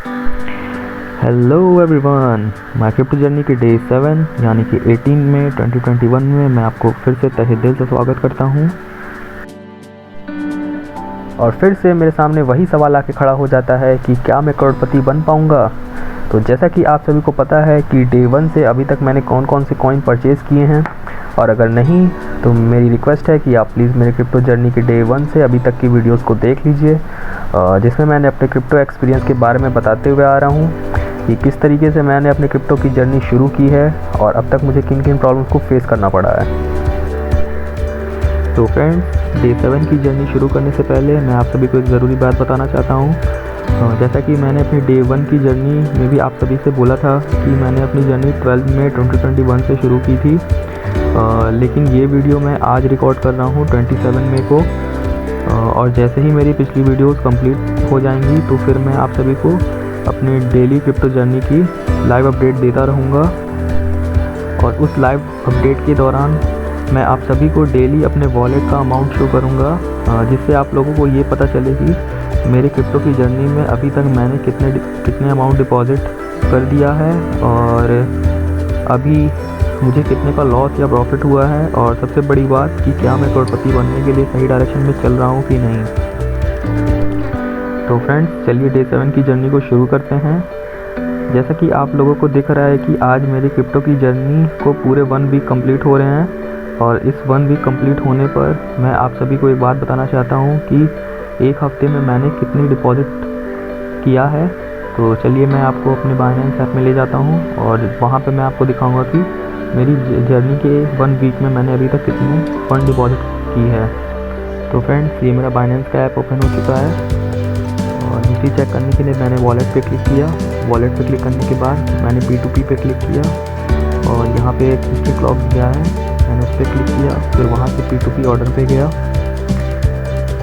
Hello everyone, my crypto journey के day 7 यानी कि 18 में 2021 में मैं आपको फिर से तहे दिल से स्वागत करता हूं। और फिर से मेरे सामने वही सवाल आके खड़ा हो जाता है कि क्या मैं करोड़पति बन पाऊंगा। तो जैसा कि आप सभी को पता है कि डे 1 से अभी तक मैंने कौन कौन से कॉइन परचेज़ किए हैं, और अगर नहीं तो मेरी रिक्वेस्ट है कि आप प्लीज़ मेरे क्रिप्टो जर्नी के डे 1 से अभी तक की वीडियोस को देख लीजिए, जिसमें मैंने अपने क्रिप्टो एक्सपीरियंस के बारे में बताते हुए आ रहा हूँ कि किस तरीके से मैंने अपने क्रिप्टो की जर्नी शुरू की है और अब तक मुझे किन किन प्रॉब्लम्स को फेस करना पड़ा है। तो फ्रेंड्स, डे 7 की जर्नी शुरू करने से पहले मैं आप सभी को एक ज़रूरी बात बताना चाहता हूँ। जैसा कि मैंने अपनी डे 1 की जर्नी में भी आप सभी से बोला था कि मैंने अपनी जर्नी 12 मई 2021 से शुरू की थी, लेकिन ये वीडियो मैं आज रिकॉर्ड कर रहा हूँ 27 मई को। और जैसे ही मेरी पिछली वीडियोस कंप्लीट हो जाएंगी तो फिर मैं आप सभी को अपने डेली क्रिप्टो जर्नी की लाइव अपडेट देता रहूँगा। और उस लाइव अपडेट के दौरान मैं आप सभी को डेली अपने वॉलेट का अमाउंट शो करूँगा, जिससे आप लोगों को ये पता चले कि मेरे क्रिप्टो की जर्नी में अभी तक मैंने कितने अमाउंट डिपॉजिट कर दिया है और अभी मुझे कितने का लॉस या प्रॉफिट हुआ है, और सबसे बड़ी बात कि क्या मैं करोड़पति बनने के लिए सही डायरेक्शन में चल रहा हूँ कि नहीं। तो फ्रेंड्स, चलिए डे 7 की जर्नी को शुरू करते हैं। जैसा कि आप लोगों को दिख रहा है कि आज मेरी क्रिप्टो की जर्नी को पूरे 1 वीक कंप्लीट हो रहे हैं, और इस 1 वीक कंप्लीट होने पर मैं आप सभी को एक बात बताना चाहता हूँ कि एक हफ्ते में मैंने कितनी डिपॉजिट किया है। तो चलिए मैं आपको अपने बाइनेंस ऐप में ले जाता हूँ और वहाँ पे मैं आपको दिखाऊँगा कि मेरी जर्नी के 1 वीक में मैंने अभी तक कितने फंड डिपॉजिट की है। तो फ्रेंड्स, ये मेरा बाइनेंस का ऐप ओपन हो चुका है और हिस्ट्री चेक करने के लिए मैंने वॉलेट पे क्लिक किया। वॉलेट पे क्लिक करने के बाद मैंने P2P पे क्लिक किया और यहाँ पे एक हिस्ट्री क्लॉक गया है, मैंने उस पर क्लिक किया। फिर वहाँ से P2P ऑर्डर पे गया।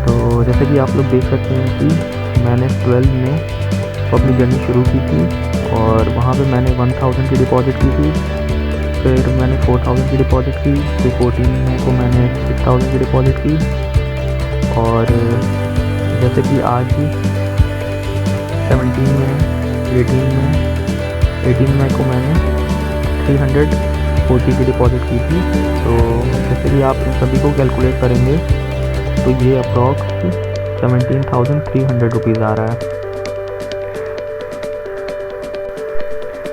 तो जैसे कि आप लोग देख सकते हैं कि मैंने 12 में अपनी जर्नी शुरू की थी और वहाँ पे मैंने 1000 की डिपॉजिट की थी। फिर मैंने 4000 की डिपॉजिट की। फिर 14 में को मैंने 6000 की डिपॉजिट की। और जैसे कि आज ही 17 में 18 में को मैंने 340 की डिपॉजिट की थी। तो जैसे कि आप इन सभी को कैलकुलेट करेंगे तो ये अप्रॉक्स 17,300 रुपीज़ आ रहा है।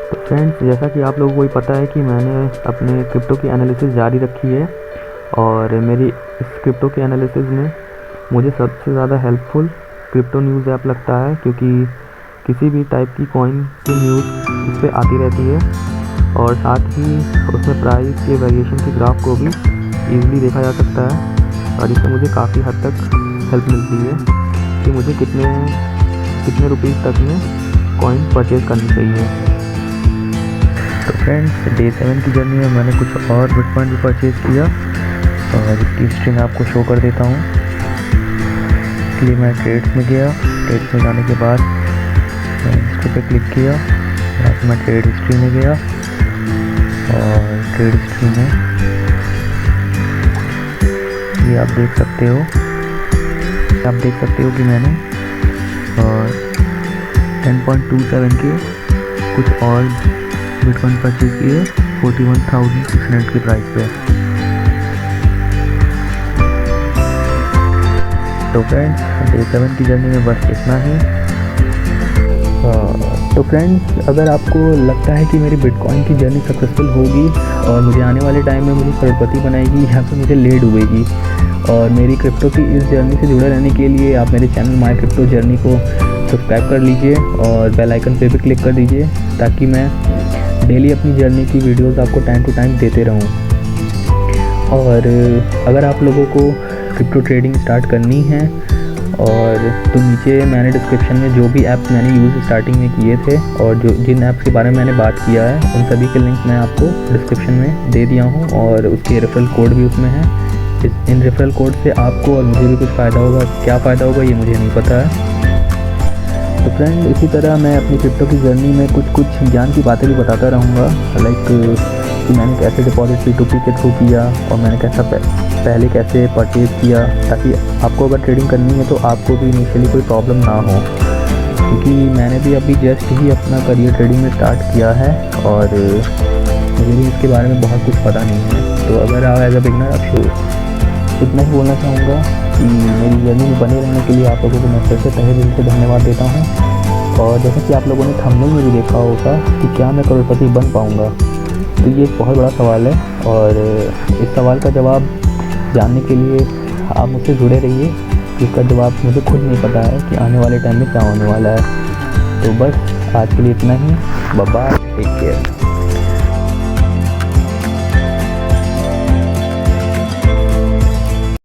तो फ्रेंड्स, जैसा कि आप लोगों को ही पता है कि मैंने अपने क्रिप्टो की एनालिसिस जारी रखी है, और मेरी इस क्रिप्टो के एनालिसिस में मुझे सबसे ज़्यादा हेल्पफुल क्रिप्टो न्यूज़ ऐप लगता है, क्योंकि किसी भी टाइप की कॉइन की न्यूज़ इस पर आती रहती है और साथ ही उसमें प्राइस के वेरिएशन के ग्राफ को भी ईज़िली देखा जा सकता है, और इससे मुझे काफ़ी हद तक हेल्प मिलती है कि मुझे कितने रुपीज़ तक में कॉइन परचेज़ करनी चाहिए। तो फ्रेंड्स, डे 7 की जर्नी में मैंने कुछ और बिटकॉइन भी परचेज़ किया और इसकी हिस्ट्री मैं आपको शो कर देता हूँ। इसलिए मैं ट्रेड्स में गया। ट्रेड्स में जाने के बाद मैंने हिस्ट्री पे क्लिक किया। यहाँ से मैं ट्रेड हिस्ट्री में गया और ट्रेड हिस्ट्री में ये आप देख सकते हो कि मैंने 10.27 के कुछ और बिटकॉइन परचेज किए 41,600 की प्राइस पे। तो फ्रेंड्स, डे 7 की जर्नी में बस इतना ही। तो फ्रेंड्स, अगर आपको लगता है कि मेरी बिटकॉइन की जर्नी सक्सेसफुल होगी और मुझे आने वाले टाइम में मुझे करोड़पति बनाएगी या फिर मुझे ले डूबेगी, और मेरी क्रिप्टो की इस जर्नी से जुड़े रहने के लिए आप मेरे चैनल माय क्रिप्टो जर्नी को सब्सक्राइब कर लीजिए और बेल आइकन पे भी क्लिक कर दीजिए, ताकि मैं डेली अपनी जर्नी की वीडियोस आपको टाइम टू टाइम देते रहूं। और अगर आप लोगों को क्रिप्टो ट्रेडिंग स्टार्ट करनी है और तो नीचे मैंने डिस्क्रिप्शन में जो भी ऐप्स मैंने यूज़ स्टार्टिंग में किए थे और जिन ऐप्स के बारे में मैंने बात किया है उन सभी के लिंक मैं आपको डिस्क्रिप्शन में दे दिया हूँ, और उसके रेफरल कोड भी उसमें है। इन रेफरल कोड से आपको और मुझे भी कुछ फ़ायदा होगा। क्या फ़ायदा होगा ये मुझे नहीं पता है। तो फ्रेंड, इसी तरह मैं अपनी क्रिप्टो की जर्नी में कुछ ज्ञान की बातें भी बताता रहूँगा, लाइक कि मैंने कैसे डिपॉजिट P2P के थ्रू किया और मैंने पहले कैसे परचेज़ किया, ताकि आपको अगर ट्रेडिंग करनी है तो आपको भी इनिशियली कोई प्रॉब्लम ना हो। क्योंकि मैंने भी अभी जस्ट ही अपना करियर ट्रेडिंग में स्टार्ट किया है और मुझे भी इसके बारे में बहुत कुछ पता नहीं है। तो अगर आप एज अ बिगनर आप इतना ही बोलना चाहूँगा कि मेरी जर्नी में बने रहने के लिए आप लोगों को मैं फिर से तहे दिल से धन्यवाद देता हूँ। और जैसा कि आप लोगों ने थंबनेल में भी देखा होगा कि क्या मैं करोड़पति बन पाऊँगा, तो ये एक बहुत बड़ा सवाल है और इस सवाल का जवाब जानने के लिए आप मुझसे जुड़े रहिए। इसका जवाब मुझे खुद नहीं पता है कि आने वाले टाइम में क्या होने वाला है। तो बस आज के लिए इतना ही। Bye bye, take care.